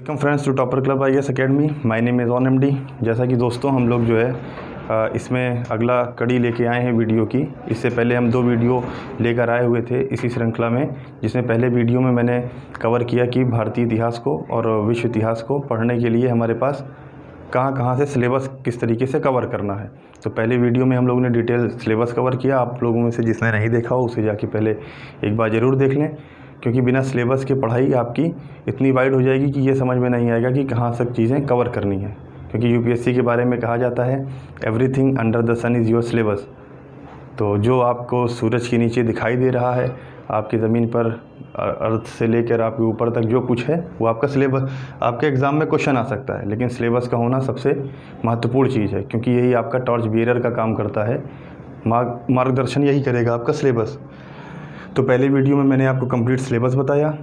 Welcome friends to topper club IAS academy. My name is on MD। जैसा कि दोस्तों हम लोग जो है इसमें अगला कड़ी लेके आए हैं वीडियो की। इससे पहले हम 2 वीडियो लेकर आए हुए थे इसी श्रृंखला में, जिसमें पहले वीडियो में मैंने कवर किया कि भारतीय इतिहास को और विश्व इतिहास को पढ़ने के लिए हमारे पास कहाँ से सिलेबस किस तरीके से कवर करना है। तो पहले वीडियो में हम लोगों ने डिटेल सिलेबस कवर किया। आप लोगों में से जिसने नहीं देखा हो उसे जाके पहले एक बार ज़रूर देख लें, क्योंकि बिना सिलेबस के पढ़ाई आपकी इतनी वाइड हो जाएगी कि ये समझ में नहीं आएगा कि कहाँ सब चीज़ें कवर करनी है। क्योंकि UPSC के बारे में कहा जाता है everything under the sun is your syllabus. तो जो आपको सूरज के नीचे दिखाई दे रहा है, आपकी ज़मीन पर अर्थ से लेकर आपके ऊपर तक जो कुछ है वो आपका सिलेबस, आपके एग्ज़ाम में क्वेश्चन आ सकता है, लेकिन सिलेबस का होना सबसे महत्वपूर्ण चीज़ है, क्योंकि यही आपका टॉर्च बियरर का काम करता है। मार्गदर्शन यही करेगा आपका सिलेबस। तो पहले वीडियो में मैंने आपको कंप्लीट सिलेबस बताया,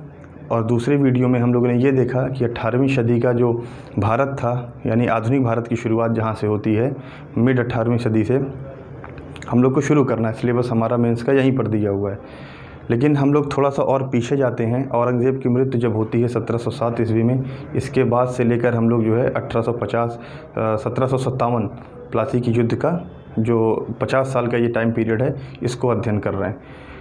और दूसरे वीडियो में हम लोगों ने ये देखा कि 18वीं सदी का जो भारत था, यानी आधुनिक भारत की शुरुआत जहाँ से होती है, मिड 18वीं सदी से हम लोग को शुरू करना है। सिलेबस हमारा मेंस का यहीं पर दिया हुआ है, लेकिन हम लोग थोड़ा सा और पीछे जाते हैं। औरंगज़ेब की मृत्यु जब होती है 1707 ईस्वी में, इसके बाद से लेकर हम लोग जो है 1757 प्लासी की युद्ध का जो 50 साल का ये टाइम पीरियड है, इसको अध्ययन कर रहे हैं।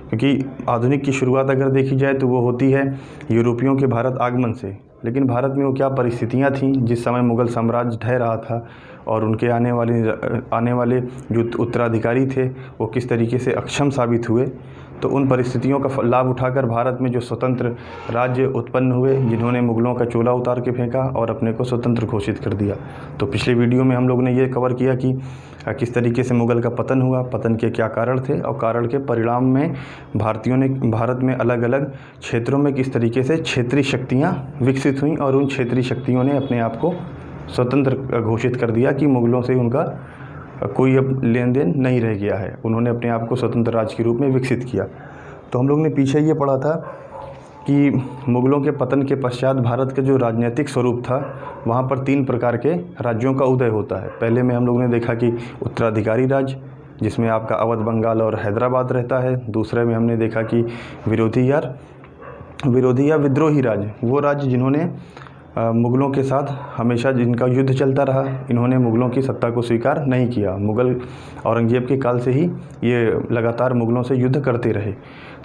क्योंकि आधुनिक की शुरुआत अगर देखी जाए तो वो होती है यूरोपियों के भारत आगमन से, लेकिन भारत में वो क्या परिस्थितियाँ थीं जिस समय मुग़ल साम्राज्य ढह रहा था, और उनके आने वाले जो उत्तराधिकारी थे वो किस तरीके से अक्षम साबित हुए। तो उन परिस्थितियों का लाभ उठाकर भारत में जो स्वतंत्र राज्य उत्पन्न हुए, जिन्होंने मुग़लों का चोला उतार के फेंका और अपने को स्वतंत्र घोषित कर दिया। तो पिछले वीडियो में हम लोग ने ये कवर किया कि किस तरीके से मुग़ल का पतन हुआ, पतन के क्या कारण थे, और कारण के परिणाम में भारतीयों ने भारत में अलग अलग क्षेत्रों में किस तरीके से क्षेत्रीय शक्तियाँ विकसित हुईं, और उन क्षेत्रीय शक्तियों ने अपने आप को स्वतंत्र घोषित कर दिया कि मुग़लों से उनका कोई अब लेन देन नहीं रह गया है। उन्होंने अपने आप को स्वतंत्र राज्य के रूप में विकसित किया। तो हम लोग ने पीछे ये पढ़ा था कि मुग़लों के पतन के पश्चात भारत का जो राजनीतिक स्वरूप था, वहाँ पर 3 प्रकार के राज्यों का उदय होता है। पहले में हम लोग ने देखा कि उत्तराधिकारी राज्य, जिसमें आपका अवध, बंगाल और हैदराबाद रहता है। दूसरे में हमने देखा कि विरोधी या विद्रोही राज्य, वो राज्य जिन्होंने मुग़लों के साथ हमेशा जिनका युद्ध चलता रहा, इन्होंने मुग़लों की सत्ता को स्वीकार नहीं किया। मुग़ल औरंगज़ेब के काल से ही ये लगातार मुग़लों से युद्ध करते रहे।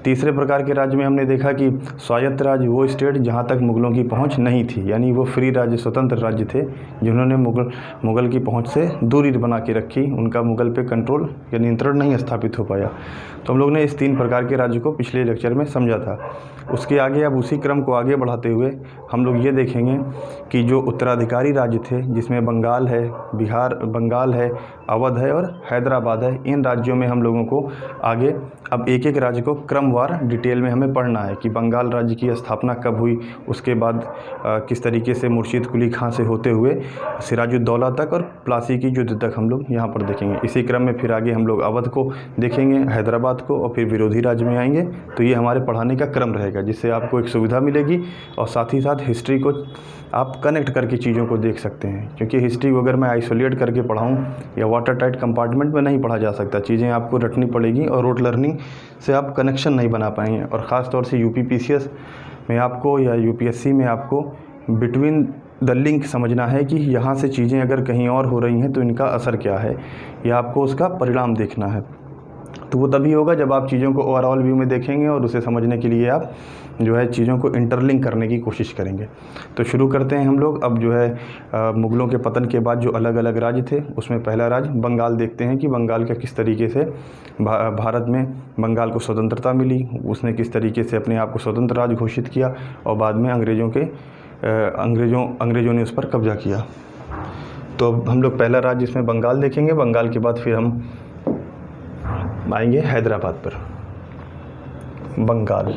तीसरे प्रकार के राज्य में हमने देखा कि स्वायत्त राज्य, वो स्टेट जहाँ तक मुग़लों की पहुँच नहीं थी, यानी वो फ्री राज्य, स्वतंत्र राज्य थे, जिन्होंने मुग़ल की पहुँच से दूरी बना के रखी। उनका मुग़ल पे कंट्रोल या नियंत्रण नहीं स्थापित हो पाया। तो हम लोग ने इस 3 प्रकार के राज्य को पिछले लेक्चर में समझा था। उसके आगे अब उसी क्रम को आगे बढ़ाते हुए हम लोग ये देखेंगे कि जो उत्तराधिकारी राज्य थे, जिसमें बंगाल है, अवध है और हैदराबाद है, इन राज्यों में हम लोगों को आगे अब एक एक राज्य को क्रमवार डिटेल में हमें पढ़ना है कि बंगाल राज्य की स्थापना कब हुई, उसके बाद किस तरीके से मुर्शीद कुली खां से होते हुए सिराजुद्दौला तक और प्लासी की युद्ध तक हम लोग यहाँ पर देखेंगे। इसी क्रम में फिर आगे हम लोग अवध को देखेंगे, हैदराबाद को, और फिर विरोधी राज्य में आएंगे। तो ये हमारे पढ़ाने का क्रम रहेगा, जिससे आपको एक सुविधा मिलेगी, और साथ ही साथ हिस्ट्री को आप कनेक्ट करके चीज़ों को देख सकते हैं। क्योंकि हिस्ट्री को अगर मैं आइसोलेट करके पढ़ाऊँ या वाटर टाइट कंपार्टमेंट में नहीं पढ़ा जा सकता, चीज़ें आपको रटनी पड़ेगी, और रोट लर्निंग से आप कनेक्शन नहीं बना पाएंगे। और ख़ास तौर से UPPCS में आपको या UPSC में आपको बिटवीन द लिंक समझना है कि यहाँ से चीज़ें अगर कहीं और हो रही हैं तो इनका असर क्या है, या आपको उसका परिणाम देखना है। तो वो तभी होगा जब आप चीज़ों को ओवरऑल व्यू में देखेंगे, और उसे समझने के लिए आप जो है चीज़ों को इंटरलिंक करने की कोशिश करेंगे। तो शुरू करते हैं हम लोग। अब जो है मुग़लों के पतन के बाद जो अलग अलग राज्य थे, उसमें पहला राज्य बंगाल देखते हैं कि बंगाल का किस तरीके से भारत में बंगाल को स्वतंत्रता मिली, उसने किस तरीके से अपने आप को स्वतंत्र राज्य घोषित किया, और बाद में अंग्रेज़ों ने उस पर कब्जा किया। तो अब हम लोग पहला राज्य इसमें बंगाल देखेंगे। बंगाल के बाद फिर हम आएंगे हैदराबाद पर। बंगाल,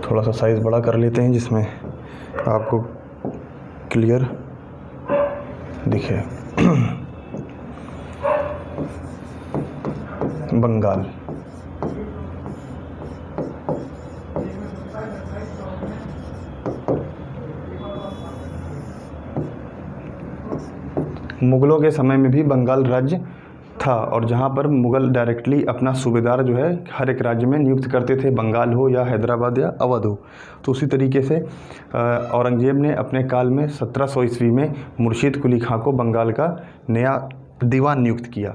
थोड़ा सा साइज़ बड़ा कर लेते हैं जिसमें आपको क्लियर दिखे। बंगाल, मुग़लों के समय में भी बंगाल राज्य था और जहाँ पर मुग़ल डायरेक्टली अपना सूबेदार जो है हर एक राज्य में नियुक्त करते थे, बंगाल हो या हैदराबाद या अवध हो। तो उसी तरीके से औरंगज़ेब ने अपने काल में 1700 ईस्वी में मुर्शीद कुली खां को बंगाल का नया दीवान नियुक्त किया।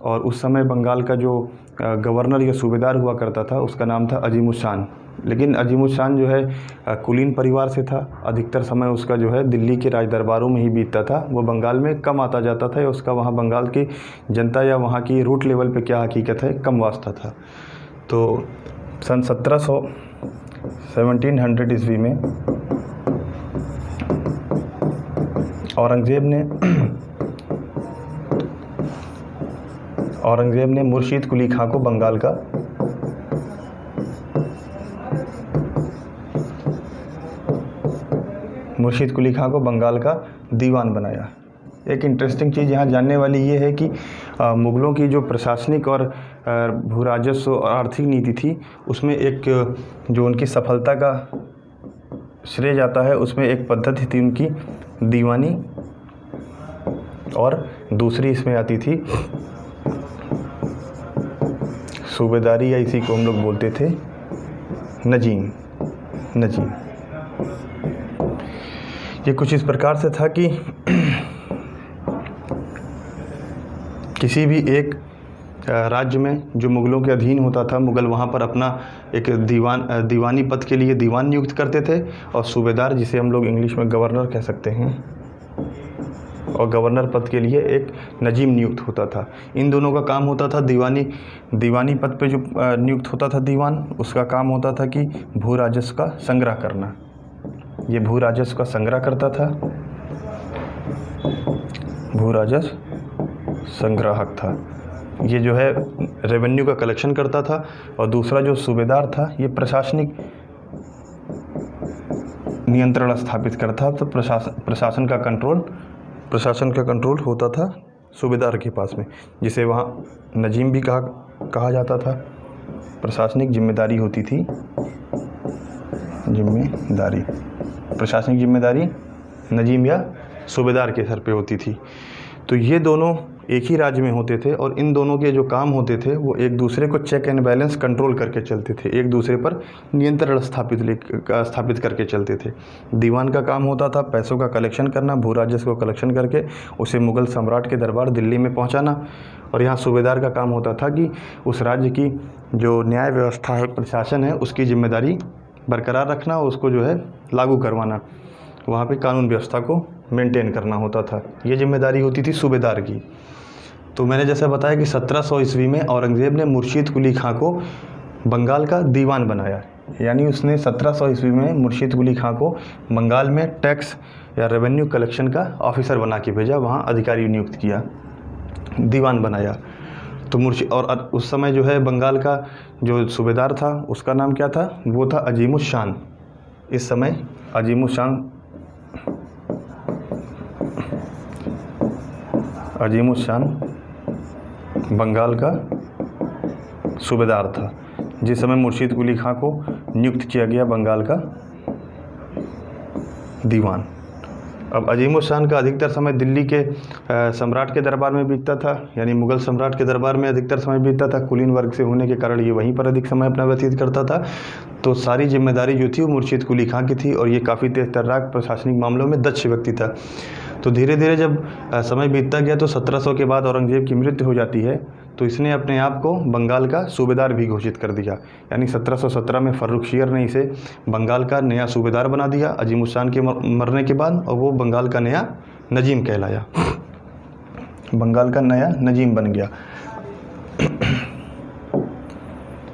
और उस समय बंगाल का जो गवर्नर या सूबेदार हुआ करता था उसका नाम था अजीमुशान। लेकिन अजीमुशान जो है कुलीन परिवार से था, अधिकतर समय उसका जो है दिल्ली के राज दरबारों में ही बीतता था, वो बंगाल में कम आता जाता था या उसका वहाँ बंगाल की जनता या वहाँ की रूट लेवल पे क्या हकीकत है कम वास्ता था। तो सन 1700 ईस्वी में औरंगज़ेब ने मुर्शीद कुली खां को बंगाल का दीवान बनाया। एक इंटरेस्टिंग चीज़ यहाँ जानने वाली ये है कि मुग़लों की जो प्रशासनिक और भू राजस्व और आर्थिक नीति थी उसमें एक जो उनकी सफलता का श्रेय जाता है, उसमें एक पद्धति थी उनकी दीवानी और दूसरी इसमें आती थी सूबेदारी, या इसी को हम लोग बोलते थे नजीम। ये कुछ इस प्रकार से था कि किसी भी एक राज्य में जो मुग़लों के अधीन होता था, मुग़ल वहाँ पर अपना एक दीवानी पद के लिए दीवान नियुक्त करते थे और सूबेदार, जिसे हम लोग इंग्लिश में गवर्नर कह सकते हैं, और गवर्नर पद के लिए एक नजीम नियुक्त होता था। इन दोनों का काम होता था दीवानी पद पे जो नियुक्त होता था दीवान, उसका काम होता था कि भू राजस्व का संग्रह करना। ये भू राजस्व का संग्रह करता था, भू राजस्व संग्राहक था। ये जो है रेवेन्यू का कलेक्शन करता था। और दूसरा जो सूबेदार था ये प्रशासनिक नियंत्रण स्थापित करता था। तो प्रशासन का कंट्रोल होता था सूबेदार के पास में, जिसे वहाँ नजीम भी कहा जाता था। प्रशासनिक जिम्मेदारी होती थी, प्रशासनिक जिम्मेदारी नजीम या सूबेदार के सर पे होती थी। तो ये दोनों एक ही राज्य में होते थे और इन दोनों के जो काम होते थे वो एक दूसरे को चेक एंड बैलेंस कंट्रोल करके चलते थे, एक दूसरे पर नियंत्रण स्थापित करके चलते थे। दीवान का काम होता था पैसों का कलेक्शन करना, भू राजस्व को कलेक्शन करके उसे मुग़ल सम्राट के दरबार दिल्ली में पहुंचाना। और यहाँ सूबेदार का काम होता था कि उस राज्य की जो न्याय व्यवस्था है, प्रशासन है, उसकी जिम्मेदारी बरकरार रखना, उसको जो है लागू करवाना, वहाँ पे कानून व्यवस्था को मेंटेन करना होता था। ये जिम्मेदारी होती थी सूबेदार की। तो मैंने जैसा बताया कि 1700 ईस्वी में औरंगज़ेब ने मुर्शीद कुली खां को बंगाल का दीवान बनाया। यानी उसने 1700 ईस्वी में मुर्शीद कुली खां को बंगाल में टैक्स या रेवेन्यू कलेक्शन का ऑफिसर बना के भेजा, वहाँ अधिकारी नियुक्त किया, दीवान बनाया। तो और उस समय जो है बंगाल का जो सूबेदार था उसका नाम क्या था? वो था अजीमुशान। इस समय अजीमुशान बंगाल का सूबेदार था, जिस समय मुर्शीद कुली खां को नियुक्त किया गया बंगाल का दीवान। अब अजीमुशान का अधिकतर समय दिल्ली के सम्राट के दरबार में बीतता था, यानी मुग़ल सम्राट के दरबार में अधिकतर समय बीतता था। कुलीन वर्ग से होने के कारण ये वहीं पर अधिक समय अपना व्यतीत करता था। तो सारी जिम्मेदारी जो थी वो मुर्शीद कुली खां की थी और ये काफ़ी तेज तर्राक प्रशासनिक मामलों में दक्ष व्यक्ति था। तो धीरे धीरे जब समय बीतता गया तो 1700 के बाद औरंगज़ेब की मृत्यु हो जाती है, तो इसने अपने आप को बंगाल का सूबेदार भी घोषित कर दिया। यानी 1717 में फर्रुखशियर ने इसे बंगाल का नया सूबेदार बना दिया अजीमुशान के मरने के बाद, और वो बंगाल का नया नजीम कहलाया, बंगाल का नया नजीम बन गया।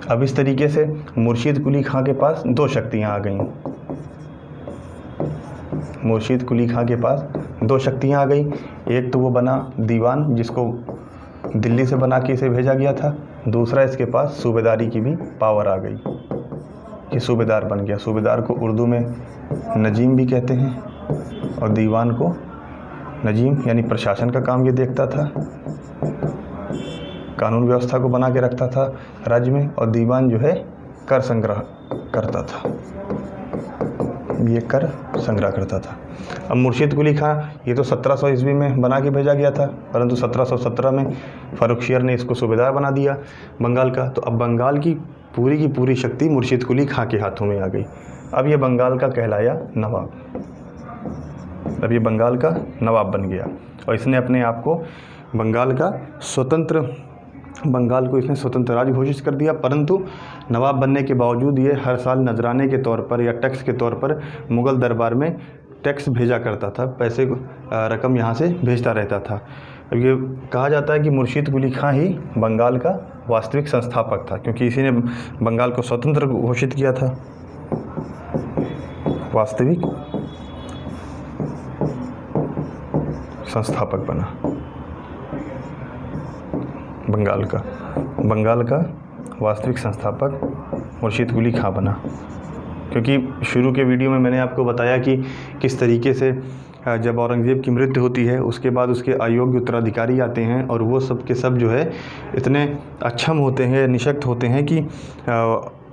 अब इस तरीके से मुर्शीद कुली खां के पास दो शक्तियाँ आ गईं। मुर्शीद कुली खां के पास दो शक्तियाँ आ गई। एक तो वो बना दीवान, जिसको दिल्ली से बना के इसे भेजा गया था। दूसरा इसके पास सूबेदारी की भी पावर आ गई कि सूबेदार बन गया। सूबेदार को उर्दू में नजीम भी कहते हैं और दीवान को नजीम, यानी प्रशासन का काम ये देखता था, कानून व्यवस्था को बना के रखता था राज्य में, और दीवान जो है कर संग्रह करता था। ये कर संग्रह करता था। अब मुर्शीद कुली खां ये तो 1700 ईस्वी में बना के भेजा गया था, परंतु 1717 में फ़र्रुखशियर ने इसको सूबेदार बना दिया बंगाल का। तो अब बंगाल की पूरी शक्ति मुर्शीद कुली खां के हाथों में आ गई। अब ये बंगाल का कहलाया नवाब, अब ये बंगाल का नवाब बन गया और इसने अपने आप को बंगाल को इसने स्वतंत्र राज्य घोषित कर दिया। परंतु नवाब बनने के बावजूद ये हर साल नजराने के तौर पर या टैक्स के तौर पर मुग़ल दरबार में टैक्स भेजा करता था, पैसे रकम यहाँ से भेजता रहता था। अब ये कहा जाता है कि मुर्शीद कुली खां ही बंगाल का वास्तविक संस्थापक था, क्योंकि इसी ने बंगाल को स्वतंत्र घोषित किया था। वास्तविक संस्थापक बना बंगाल का वास्तविक संस्थापक मुर्शीद कुली खां बना। क्योंकि शुरू के वीडियो में मैंने आपको बताया कि किस तरीके से जब औरंगज़ेब की मृत्यु होती है उसके बाद उसके अयोग्य उत्तराधिकारी आते हैं और वो सब के सब जो है इतने अक्षम होते हैं, निशक्त होते हैं कि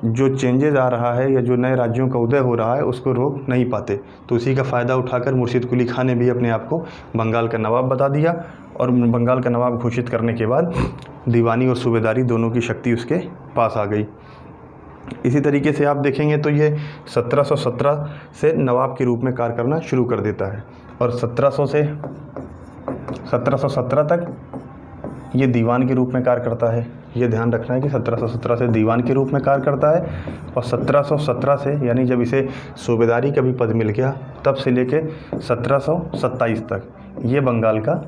जो चेंजेस आ रहा है या जो नए राज्यों का उदय हो रहा है उसको रोक नहीं पाते। तो उसी का फ़ायदा उठाकर मुर्शीद कुली खां ने भी अपने आप को बंगाल का नवाब बता दिया और बंगाल का नवाब घोषित करने के बाद दीवानी और सूबेदारी दोनों की शक्ति उसके पास आ गई। इसी तरीके से आप देखेंगे तो ये 1717 से नवाब के रूप में कार्य करना शुरू कर देता है और 1700 से 1717 तक ये दीवान के रूप में कार्य करता है। ये ध्यान रखना है कि 1717 से दीवान के रूप में कार्य करता है और 1717 से यानी जब इसे सूबेदारी का भी पद मिल गया तब से लेके 1727 तक ये बंगाल का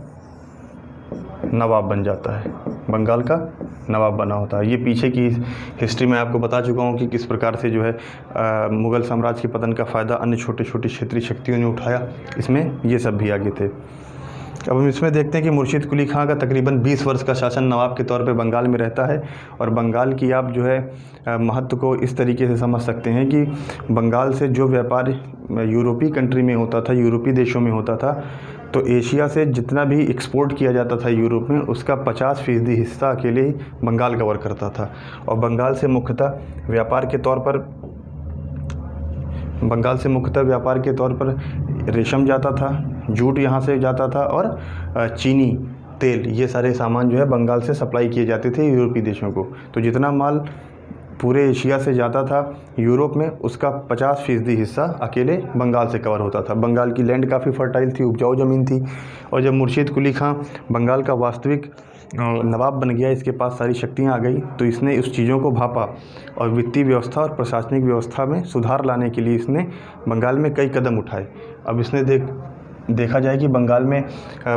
नवाब बन जाता है, बंगाल का नवाब बना होता है। ये पीछे की हिस्ट्री में आपको बता चुका हूँ कि किस प्रकार से जो है मुग़ल साम्राज्य के पतन का फ़ायदा अन्य छोटे छोटे क्षेत्रीय शक्तियों ने उठाया, इसमें ये सब भी आगे थे। अब हम इसमें देखते हैं कि मुर्शीद कुली खां का तकरीबन 20 वर्ष का शासन नवाब के तौर पे बंगाल में रहता है और बंगाल की आप जो है महत्व को इस तरीके से समझ सकते हैं कि बंगाल से जो व्यापार यूरोपीय कंट्री में होता था, यूरोपीय देशों में होता था, तो एशिया से जितना भी एक्सपोर्ट किया जाता था यूरोप में उसका 50% हिस्सा अकेले ही बंगाल कवर करता था। और बंगाल से मुख्यतः व्यापार के तौर पर रेशम जाता था, जूट यहाँ से जाता था और चीनी, तेल, ये सारे सामान जो है बंगाल से सप्लाई किए जाते थे यूरोपीय देशों को। तो जितना माल पूरे एशिया से जाता था यूरोप में उसका 50% हिस्सा अकेले बंगाल से कवर होता था। बंगाल की लैंड काफ़ी फर्टाइल थी, उपजाऊ ज़मीन थी और जब मुर्शीद कुली खां बंगाल का वास्तविक नवाब बन गया, इसके पास सारी शक्तियाँ आ गई, तो इसने उस चीज़ों को भापा और वित्तीय व्यवस्था और प्रशासनिक व्यवस्था में सुधार लाने के लिए इसने बंगाल में कई कदम उठाए। अब इसने देखा जाए कि बंगाल में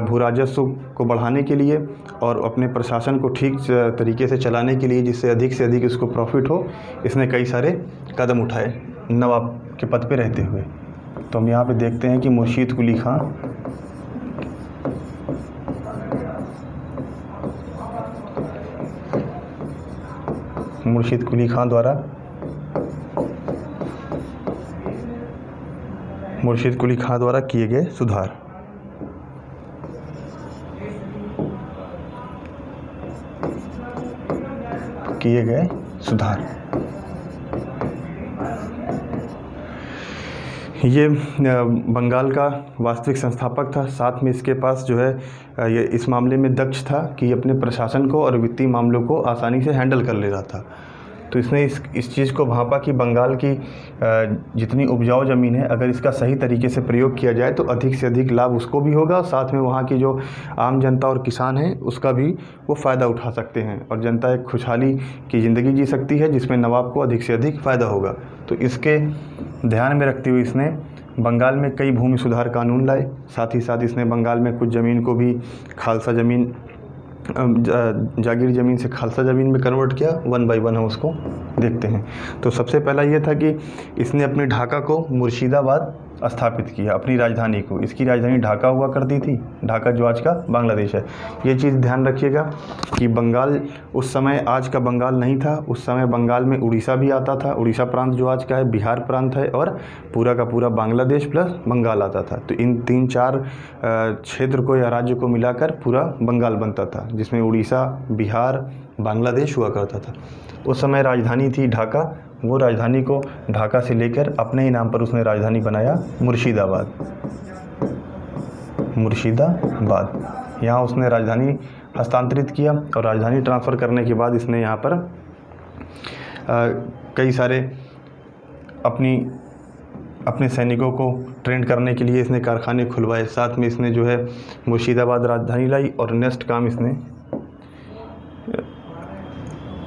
भू राजस्व को बढ़ाने के लिए और अपने प्रशासन को ठीक तरीके से चलाने के लिए जिससे अधिक से अधिक उसको प्रॉफिट हो, इसने कई सारे कदम उठाए नवाब के पद पे रहते हुए। तो हम यहाँ पे देखते हैं कि मुर्शीद कुली खां द्वारा किए गए सुधार। ये बंगाल का वास्तविक संस्थापक था, साथ में इसके पास जो है ये इस मामले में दक्ष था कि अपने प्रशासन को और वित्तीय मामलों को आसानी से हैंडल कर ले रहा था। तो इसने इस चीज़ को भांपा कि बंगाल की जितनी उपजाऊ ज़मीन है अगर इसका सही तरीके से प्रयोग किया जाए तो अधिक से अधिक लाभ उसको भी होगा और साथ में वहाँ की जो आम जनता और किसान हैं उसका भी वो फ़ायदा उठा सकते हैं और जनता एक खुशहाली की ज़िंदगी जी सकती है जिसमें नवाब को अधिक से अधिक फ़ायदा होगा। तो इसके ध्यान में रखते हुए इसने बंगाल में कई भूमि सुधार कानून लाए। साथ ही साथ इसने बंगाल में कुछ ज़मीन को भी खालसा ज़मीन जागीर ज़मीन से खालसा ज़मीन में कन्वर्ट किया। 1 बाय 1 हम उसको देखते हैं। तो सबसे पहला ये था कि इसने अपनी ढाका को मुर्शिदाबाद स्थापित किया, अपनी राजधानी को। इसकी राजधानी ढाका हुआ करती थी, ढाका जो आज का बांग्लादेश है। ये चीज़ ध्यान रखिएगा कि बंगाल उस समय आज का बंगाल नहीं था, उस समय बंगाल में उड़ीसा भी आता था। उड़ीसा प्रांत जो आज का है बिहार प्रांत है और पूरा का पूरा बांग्लादेश प्लस बंगाल आता था। तो इन 3-4 क्षेत्र को या राज्य को मिलाकर पूरा बंगाल बनता था, जिसमें उड़ीसा, बिहार, बांग्लादेश हुआ करता था। उस समय राजधानी थी ढाका, वो राजधानी को ढाका से लेकर अपने ही नाम पर उसने राजधानी बनाया मुर्शिदाबाद। यहाँ उसने राजधानी हस्तांतरित किया और राजधानी ट्रांसफ़र करने के बाद इसने यहाँ पर कई सारे अपने सैनिकों को ट्रेन करने के लिए इसने कारखाने खुलवाए। साथ में इसने जो है मुर्शिदाबाद राजधानी लाई और नेक्स्ट काम इसने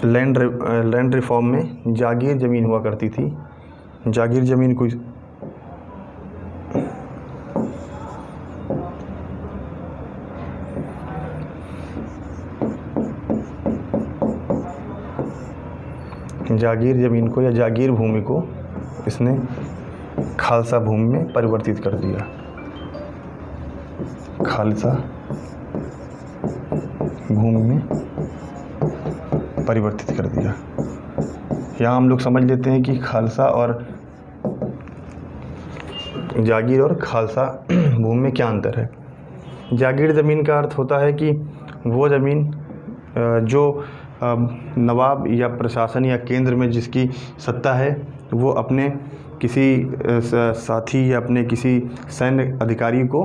लैंड रिफॉर्म में जागीर ज़मीन हुआ करती थी, जागीर ज़मीन को या जागीर भूमि को इसने खालसा भूमि में परिवर्तित कर दिया। खालसा भूमि में परिवर्तित कर दिया। यहाँ हम लोग समझ लेते हैं कि खालसा और जागीर और खालसा भूमि में क्या अंतर है। जागीर ज़मीन का अर्थ होता है कि वो ज़मीन जो नवाब या प्रशासन या केंद्र में जिसकी सत्ता है वो अपने किसी साथी या अपने किसी सैन्य अधिकारी को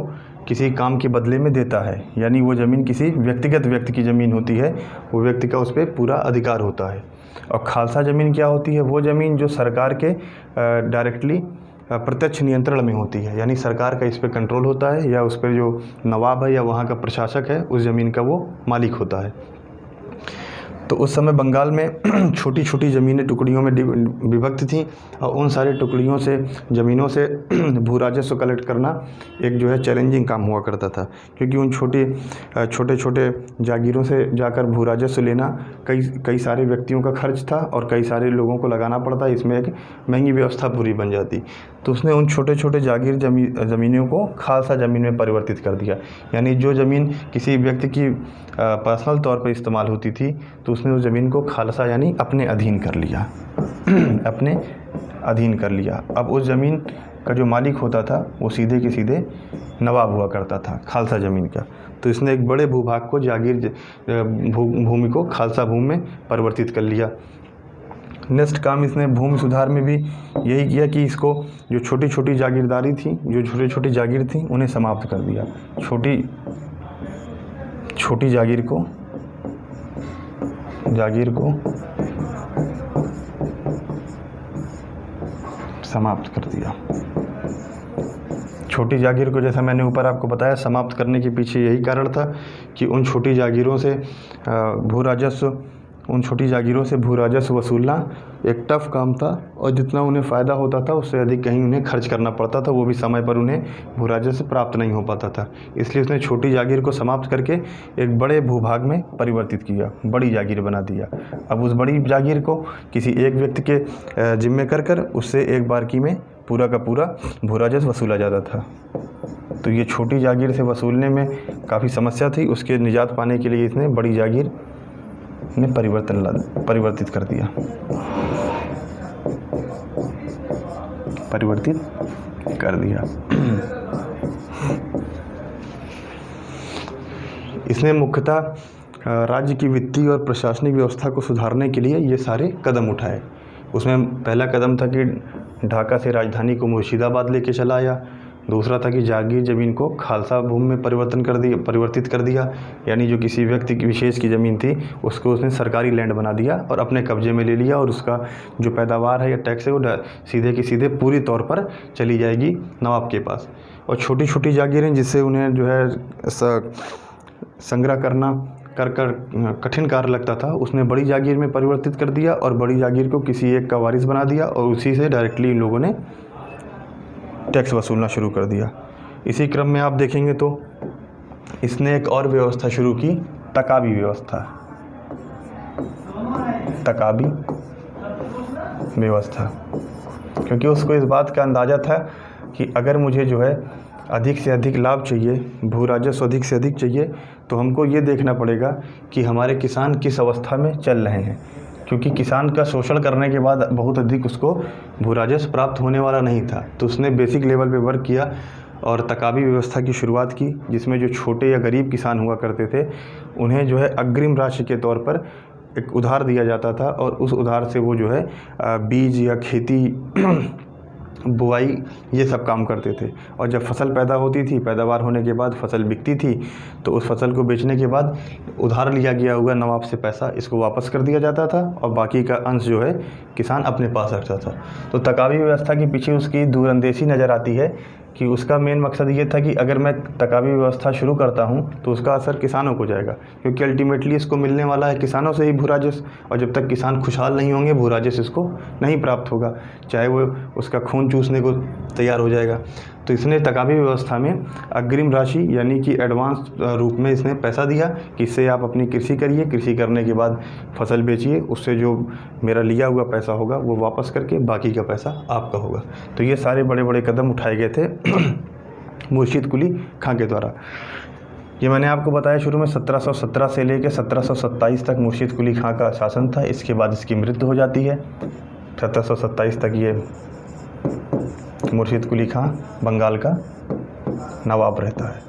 किसी काम के बदले में देता है। यानी वो ज़मीन किसी व्यक्तिगत व्यक्ति की ज़मीन होती है, वो व्यक्ति का उस पर पूरा अधिकार होता है। और खालसा ज़मीन क्या होती है, वो ज़मीन जो सरकार के डायरेक्टली प्रत्यक्ष नियंत्रण में होती है। यानी सरकार का इस पर कंट्रोल होता है या उस पर जो नवाब है या वहाँ का प्रशासक है उस ज़मीन का वो मालिक होता है। तो उस समय बंगाल में छोटी छोटी ज़मीनें टुकड़ियों में विभक्त थीं और उन सारे टुकड़ियों से ज़मीनों से भू राजस्व कलेक्ट करना एक जो है चैलेंजिंग काम हुआ करता था, क्योंकि उन छोटे छोटे जागीरों से जाकर भू राजस्व लेना कई सारे व्यक्तियों का खर्च था और कई सारे लोगों को लगाना पड़ता। इसमें एक महंगी व्यवस्था पूरी बन जाती। तो उसने उन छोटे छोटे जागीर ज़मीनों को खालसा ज़मीन में परिवर्तित कर दिया। यानी जो ज़मीन किसी व्यक्ति की पर्सनल तौर पर इस्तेमाल होती थी तो उसने उस ज़मीन को खालसा यानी अपने अधीन कर लिया अपने अधीन कर लिया। अब उस ज़मीन का जो मालिक होता था वो सीधे के सीधे नवाब हुआ करता था खालसा ज़मीन का। तो इसने एक बड़े भूभाग को जागीर भूमि को खालसा भूमि में परिवर्तित कर लिया। नेक्स्ट काम इसने भूमि सुधार में भी यही किया कि इसको जो छोटी छोटी जागीरदारी थी, जो छोटी छोटी जागीर थी, उन्हें समाप्त कर दिया। छोटी जागीर को समाप्त कर दिया। छोटी जागीर को जैसा मैंने ऊपर आपको बताया समाप्त करने के पीछे यही कारण था कि उन छोटी जागीरों से भू राजस्व वसूलना एक टफ काम था और जितना उन्हें फ़ायदा होता था उससे अधिक कहीं उन्हें खर्च करना पड़ता था, वो भी समय पर उन्हें भू राजस्व प्राप्त नहीं हो पाता था। इसलिए उसने छोटी जागीर को समाप्त करके एक बड़े भूभाग में परिवर्तित किया, बड़ी जागीर बना दिया। अब उस बड़ी जागीर को किसी एक व्यक्ति के जिम्मे कर उससे एक बारगी में पूरा का पूरा भू राजस्व वसूला जाता था। तो ये छोटी जागीर से वसूलने में काफ़ी समस्या थी। उसके निजात पाने के लिए इसने बड़ी जागीर ने परिवर्तित कर दिया। इसने मुख्यतः राज्य की वित्तीय और प्रशासनिक व्यवस्था को सुधारने के लिए ये सारे कदम उठाए। उसमें पहला कदम था कि ढाका से राजधानी को मुर्शिदाबाद लेके चला आया। दूसरा था कि जागीर ज़मीन को खालसा भूमि में परिवर्तित कर दिया। यानी जो किसी व्यक्ति की विशेष की ज़मीन थी उसको उसने सरकारी लैंड बना दिया और अपने कब्जे में ले लिया और उसका जो पैदावार है या टैक्स है वो सीधे की सीधे पूरी तौर पर चली जाएगी नवाब के पास। और छोटी छोटी जागीरें जिससे उन्हें जो है संग्रह करना कठिन कार्य लगता था, उसने बड़ी जागीर में परिवर्तित कर दिया और बड़ी जागीर को किसी एक का वारिस बना दिया और उसी से डायरेक्टली इन लोगों ने टैक्स वसूलना शुरू कर दिया। इसी क्रम में आप देखेंगे तो इसने एक और व्यवस्था शुरू की, तकाबी व्यवस्था। क्योंकि उसको इस बात का अंदाज़ा था कि अगर मुझे जो है अधिक से अधिक लाभ चाहिए, भू राजस्व अधिक से अधिक चाहिए, तो हमको ये देखना पड़ेगा कि हमारे किसान किस अवस्था में चल रहे हैं। क्योंकि किसान का शोषण करने के बाद बहुत अधिक उसको भू राजस्व प्राप्त होने वाला नहीं था। तो उसने बेसिक लेवल पे वर्क किया और तकाबी व्यवस्था की शुरुआत की, जिसमें जो छोटे या गरीब किसान हुआ करते थे उन्हें जो है अग्रिम राशि के तौर पर एक उधार दिया जाता था और उस उधार से वो जो है बीज या खेती बुआई ये सब काम करते थे। और जब फसल पैदा होती थी, पैदावार होने के बाद फसल बिकती थी, तो उस फसल को बेचने के बाद उधार लिया गया हुआ नवाब से पैसा इसको वापस कर दिया जाता था और बाकी का अंश जो है किसान अपने पास रखता था। तो तकावी व्यवस्था के पीछे उसकी दूरंदेशी नज़र आती है कि उसका मेन मकसद ये था कि अगर मैं तकावी व्यवस्था शुरू करता हूँ तो उसका असर किसानों को जाएगा, क्योंकि अल्टीमेटली इसको मिलने वाला है किसानों से ही भू राजस्व, और जब तक किसान खुशहाल नहीं होंगे भू राजस्व इसको नहीं प्राप्त होगा, चाहे वो उसका खून चूसने को तैयार हो जाएगा। तो इसने तकावी व्यवस्था में अग्रिम राशि यानी कि एडवांस रूप में इसने पैसा दिया कि इससे आप अपनी कृषि करिए, कृषि करने के बाद फसल बेचिए, उससे जो मेरा लिया हुआ पैसा होगा वो वापस करके बाकी का पैसा आपका होगा। तो ये सारे बड़े बड़े कदम उठाए गए थे मुर्शिद कुली खां के द्वारा। ये मैंने आपको बताया शुरू में 1717 से लेकर 1727 तक मुर्शिद कुली खां का शासन था। इसके बाद इसकी मृत्यु हो जाती है। 1727 तक ये मुर्शिद कुली खां बंगाल का नवाब रहता है।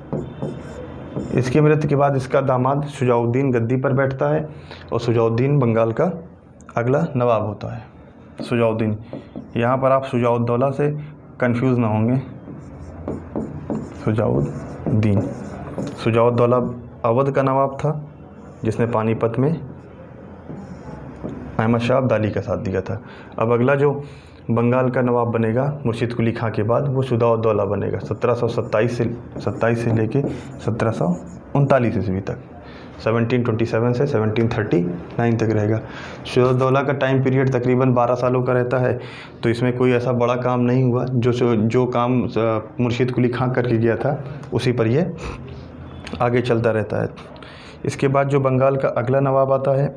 इसकी मृत्यु के बाद इसका दामाद शुजाउद्दीन गद्दी पर बैठता है और शुजाउद्दीन बंगाल का अगला नवाब होता है। शुजाउद्दीन, यहाँ पर आप शुजाउद्दौला से कंफ्यूज ना होंगे। शुजाउद्दीन, शुजाउद्दौला अवध का नवाब था जिसने पानीपत में अहमद शाह अब्दाली का साथ दिया था। अब अगला जो बंगाल का नवाब बनेगा मुर्शिद कुली खां के बाद वो शुजाउद्दौला बनेगा 1727 से लेके 1739 ईस्वी तक, 1727 से 1739 तक रहेगा। शुजाउद्दौला का टाइम पीरियड तकरीबन 12 सालों का रहता है। तो इसमें कोई ऐसा बड़ा काम नहीं हुआ। जो काम मुर्शिद कुली खां करके गया था उसी पर ये आगे चलता रहता है। इसके बाद जो बंगाल का अगला नवाब आता है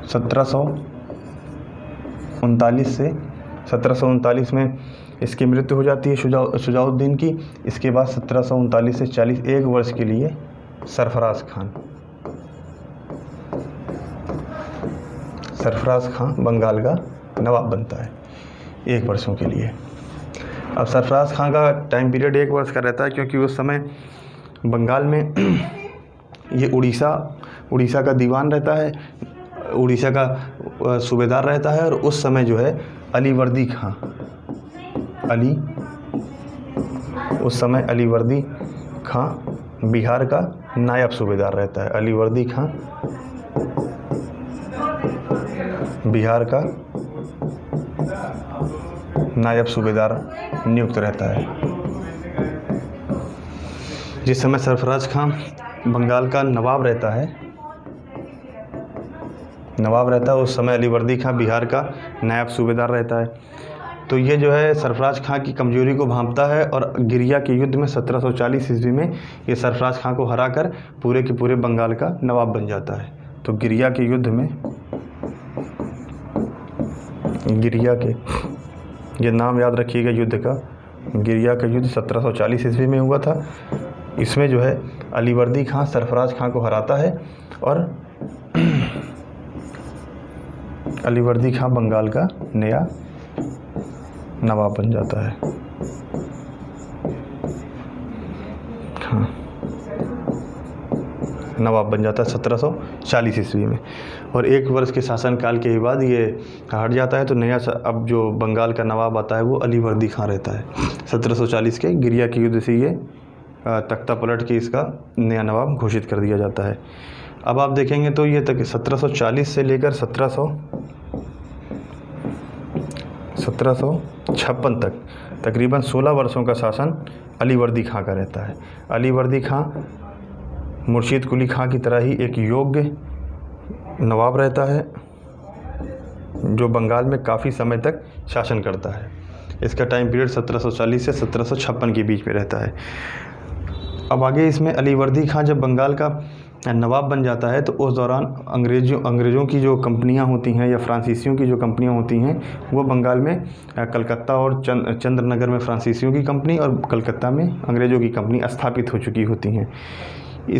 1739 से 1739 में इसकी मृत्यु हो जाती है शुजाउद्दीन की। इसके बाद 1739 से 41 वर्ष के लिए सरफराज खां बंगाल का नवाब बनता है 1 वर्षों के लिए। अब सरफराज खां का टाइम पीरियड 1 वर्ष का रहता है क्योंकि उस समय बंगाल में ये उड़ीसा का दीवान रहता है, उड़ीसा का सूबेदार रहता है। और उस समय जो है अलीवर्दी खां बिहार का नायब सूबेदार रहता है। अलीवर्दी खां बिहार का नायब सूबेदार नियुक्त रहता है। जिस समय सरफराज खां बंगाल का नवाब रहता है उस समय अलीवर्दी खां बिहार का नायब सूबेदार रहता है। तो ये जो है सरफराज खां की कमजोरी को भांपता है और गिरिया के युद्ध में 1740 ईस्वी में ये सरफराज खां को हराकर पूरे के पूरे बंगाल का नवाब बन जाता है। तो गिरिया के युद्ध में ये नाम याद रखिएगा युद्ध का, गिरिया का युद्ध 1740 ईस्वी में हुआ था। इसमें जो है अलीवर्दी खां सरफराज खां को हराता है और अलीवर्दी खां बंगाल का नया नवाब बन जाता है। हाँ, नवाब बन जाता है 1740 ईस्वी में। और 1 वर्ष के शासनकाल के बाद ये हट जाता है। तो नया अब जो बंगाल का नवाब आता है वो अलीवर्दी खां रहता है। 1740 के गिरिया के युद्ध से ये तख्ता पलट के इसका नया नवाब घोषित कर दिया जाता है। अब आप देखेंगे तो ये तक 1740 से लेकर 1756 तक तकरीबन 16 वर्षों का शासन अलीवर्दी खां का रहता है। अलीवर्दी खां मुर्शिद कुली खां की तरह ही एक योग्य नवाब रहता है जो बंगाल में काफ़ी समय तक शासन करता है। इसका टाइम पीरियड 1740 से 1756 के बीच में रहता है। अब आगे इसमें अलीवर्दी खां जब बंगाल का नवाब बन जाता है तो उस दौरान अंग्रेज़ों की जो कंपनियां होती हैं या फ्रांसीसियों की जो कंपनियां होती हैं वो बंगाल में कलकत्ता और चंद्रनगर में फ्रांसीसियों की कंपनी और कलकत्ता में अंग्रेज़ों की कंपनी स्थापित हो चुकी होती हैं।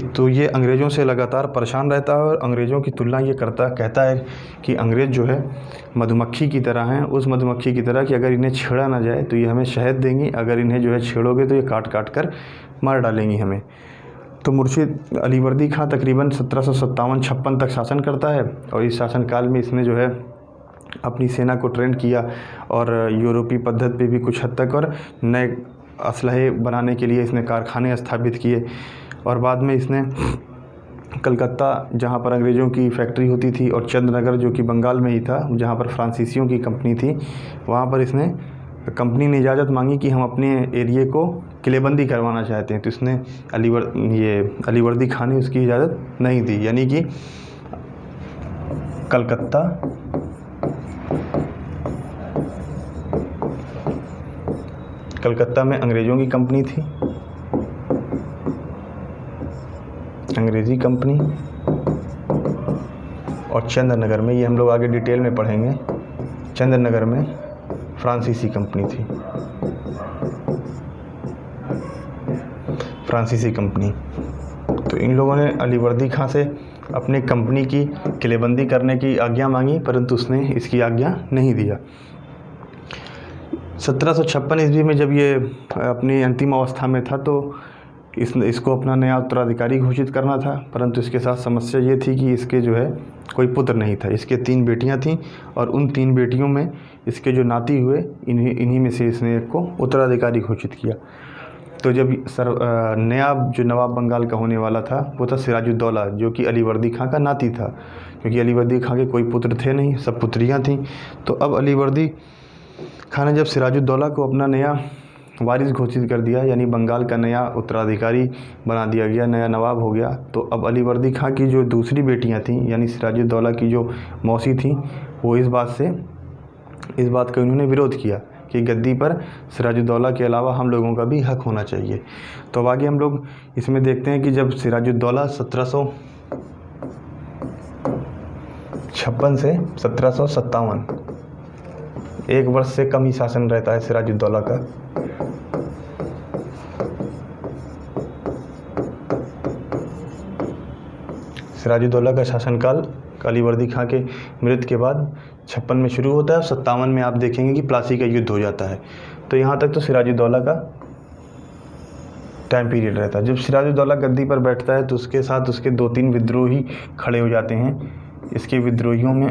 तो ये अंग्रेज़ों से लगातार परेशान रहता है और अंग्रेज़ों की तुलना ये कहता है कि अंग्रेज़ जो है मधुमक्खी की तरह हैं, उस मधुमक्खी की तरह कि अगर इन्हें छेड़ा ना जाए तो ये हमें शहद देंगी, अगर इन्हें जो है छेड़ोगे तो ये काट काट कर मार डालेंगी हमें। तो मुर्शिद अलीवर्दी खां तकरीबन 1757-56 तक शासन करता है और इस शासनकाल में इसने जो है अपनी सेना को ट्रेंड किया और यूरोपीय पद्धति पे भी कुछ हद तक, और नए असलहे बनाने के लिए इसने कारखाने स्थापित किए। और बाद में इसने कलकत्ता, जहाँ पर अंग्रेज़ों की फैक्ट्री होती थी, और चंद्रनगर जो कि बंगाल में ही था, जहाँ पर फ्रांसीसियों की कंपनी थी, वहाँ पर इसने कंपनी ने इजाज़त मांगी कि हम अपने एरिए को किलेबंदी करवाना चाहते हैं। तो इसने अलीवर्दी खान ने उसकी इजाज़त नहीं दी, यानी कि कलकत्ता में अंग्रेज़ों की कंपनी थी, अंग्रेज़ी कंपनी, और चंद्रनगर में, ये हम लोग आगे डिटेल में पढ़ेंगे, चंद्रनगर में फ्रांसीसी कंपनी थी, फ्रांसीसी कंपनी। तो इन लोगों ने अलीवर्दी खां से अपनी कंपनी की किलेबंदी करने की आज्ञा मांगी, परंतु उसने इसकी आज्ञा नहीं दिया। 1756 ईस्वी में जब ये अपनी अंतिम अवस्था में था, तो इसको अपना नया उत्तराधिकारी घोषित करना था, परंतु इसके साथ समस्या ये थी कि इसके जो है कोई पुत्र नहीं था। इसके 3 बेटियां थीं, और उन 3 बेटियों में इसके जो नाती हुए, इन्हीं में से इसने एक को उत्तराधिकारी घोषित किया। तो जब नया जो नवाब बंगाल का होने वाला था, वो था सिराजुद्दौला, जो कि अलीवर्दी खां का नाती था, क्योंकि अलीवर्दी खां के कोई पुत्र थे नहीं, सब पुत्रियाँ थीं। तो अब अलीवर्दी खां ने जब सिराजुद्दौला को अपना नया वारिस घोषित कर दिया, यानी बंगाल का नया उत्तराधिकारी बना दिया गया, नया नवाब हो गया, तो अब अलीवर्दी खां की जो दूसरी बेटियां थीं, यानी सिराजुद्दौला की जो मौसी थी, वो इस बात का उन्होंने विरोध किया कि गद्दी पर सिराजुद्दौला के अलावा हम लोगों का भी हक होना चाहिए। तो अब आगे हम लोग इसमें देखते हैं कि जब सिराजुद्दौला 1756 से 1757, 1 वर्ष से कम ही शासन रहता है सिराजुद्दौला का। सिराजुद्दौला का शासनकाल अलीवर्दी खां के मृत्यु के बाद 56 में शुरू होता है, 57 में आप देखेंगे कि प्लासी का युद्ध हो जाता है। तो यहाँ तक तो सिराजुद्दौला का टाइम पीरियड रहता है। जब सिराजुद्दौला गद्दी पर बैठता है, तो उसके साथ उसके 2-3 विद्रोही खड़े हो जाते हैं। इसके विद्रोहियों में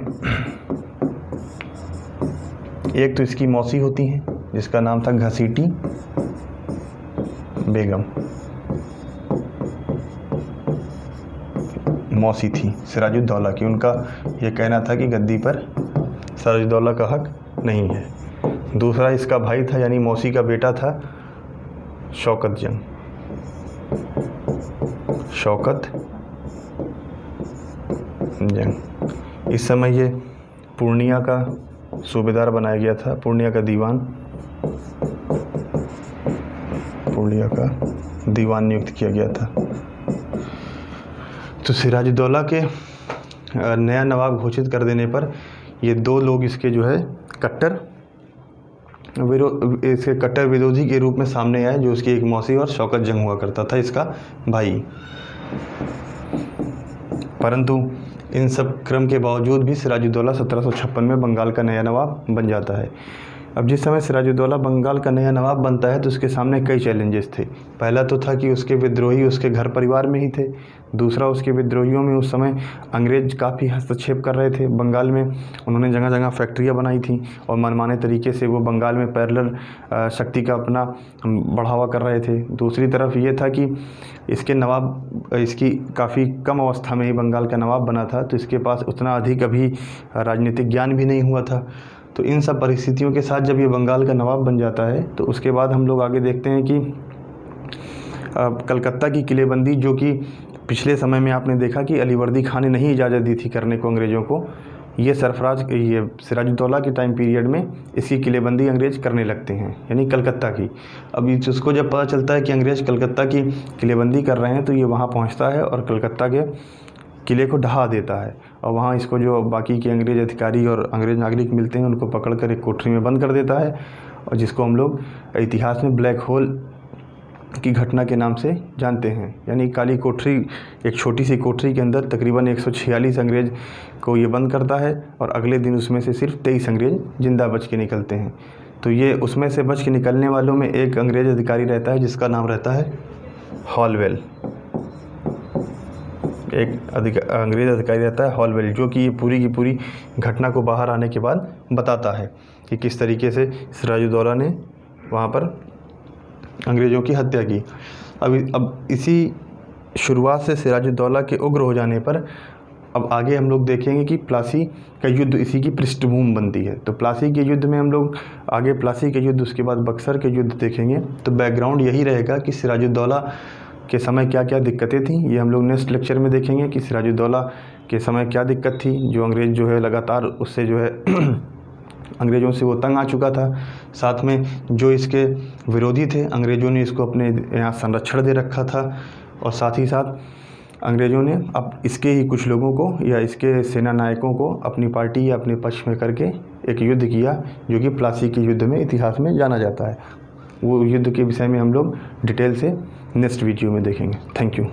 एक तो इसकी मौसी होती हैं, जिसका नाम था घसीटी बेगम, मौसी थी सिराजुद्दौला की। उनका यह कहना था कि गद्दी पर सिराजुद्दौला का हक नहीं है। दूसरा इसका भाई था, यानी मौसी का बेटा था शौकत जंग। इस समय ये पूर्णिया का सूबेदार बनाया गया था, पूर्णिया का दीवान नियुक्त किया गया था। तो सिराजुद्दौला के नया नवाब घोषित कर देने पर ये 2 लोग इसके जो है कट्टर विरोधी के रूप में सामने आए, जो उसकी एक मौसी और शौकत जंग हुआ करता था, इसका भाई। परंतु इन सब क्रम के बावजूद भी सिराजुद्दौला 1756 में बंगाल का नया नवाब बन जाता है। अब जिस समय सिराजुद्दौला बंगाल का नया नवाब बनता है, तो उसके सामने कई चैलेंजेस थे। पहला तो था कि उसके विद्रोही उसके घर परिवार में ही थे। दूसरा, उसके विद्रोहियों में उस समय अंग्रेज काफ़ी हस्तक्षेप कर रहे थे बंगाल में। उन्होंने जगह जगह फैक्ट्रियाँ बनाई थी और मनमाने तरीके से वो बंगाल में पैरेलल शक्ति का अपना बढ़ावा कर रहे थे। दूसरी तरफ ये था कि इसकी काफ़ी कम अवस्था में ही बंगाल का नवाब बना था, तो इसके पास उतना अधिक अभी राजनीतिक ज्ञान भी नहीं हुआ था। तो इन सब परिस्थितियों के साथ जब ये बंगाल का नवाब बन जाता है, तो उसके बाद हम लोग आगे देखते हैं कि कलकत्ता की किलेबंदी, जो कि पिछले समय में आपने देखा कि अलीवर्दी खां ने नहीं इजाज़त दी थी करने को अंग्रेज़ों को, ये सिराजुद्दौला के टाइम पीरियड में इसकी किलेबंदी अंग्रेज़ करने लगते हैं, यानी कलकत्ता की। अब इसको जब पता चलता है कि अंग्रेज़ कलकत्ता की किलेबंदी कर रहे हैं, तो ये वहाँ पहुँचता है और कलकत्ता के किले को ढहा देता है, और वहाँ इसको जो बाकी के अंग्रेज़ अधिकारी और अंग्रेज़ नागरिक मिलते हैं, उनको पकड़कर एक कोठरी में बंद कर देता है, और जिसको हम लोग इतिहास में ब्लैक होल की घटना के नाम से जानते हैं। यानी काली कोठरी, एक छोटी सी कोठरी के अंदर तकरीबन 146 अंग्रेज़ को ये बंद करता है, और अगले दिन उसमें से सिर्फ 23 अंग्रेज़ जिंदा बच के निकलते हैं। तो ये उसमें से बच के निकलने वालों में एक अंग्रेज़ अधिकारी रहता है, जिसका नाम रहता है हॉलवेल। एक अंग्रेज़ अधिकारी रहता है हॉलवेल, जो कि ये पूरी की पूरी घटना को बाहर आने के बाद बताता है कि किस तरीके से सिराजुद्दौला ने वहाँ पर अंग्रेज़ों की हत्या की। अब इसी शुरुआत से सिराजुद्दौला के उग्र हो जाने पर अब आगे हम लोग देखेंगे कि प्लासी का युद्ध इसी की पृष्ठभूमि बनती है। तो प्लासी के युद्ध में हम लोग आगे प्लासी के युद्ध, उसके बाद बक्सर के युद्ध देखेंगे। तो बैकग्राउंड यही रहेगा कि सिराजुद्दौला के समय क्या क्या दिक्कतें थीं, ये हम लोग नेक्स्ट लेक्चर में देखेंगे कि सिराजुद्दौला के समय क्या दिक्कत थी, जो अंग्रेज़ जो है लगातार उससे जो है अंग्रेज़ों से वो तंग आ चुका था। साथ में जो इसके विरोधी थे, अंग्रेज़ों ने इसको अपने यहाँ संरक्षण दे रखा था, और साथ ही साथ अंग्रेज़ों ने अब इसके ही कुछ लोगों को या इसके सेना नायकों को अपनी पार्टी या अपने पक्ष में करके एक युद्ध किया, जो कि प्लासी के युद्ध में इतिहास में जाना जाता है। वो युद्ध के विषय में हम लोग डिटेल से नेक्स्ट वीडियो में देखेंगे। Thank you.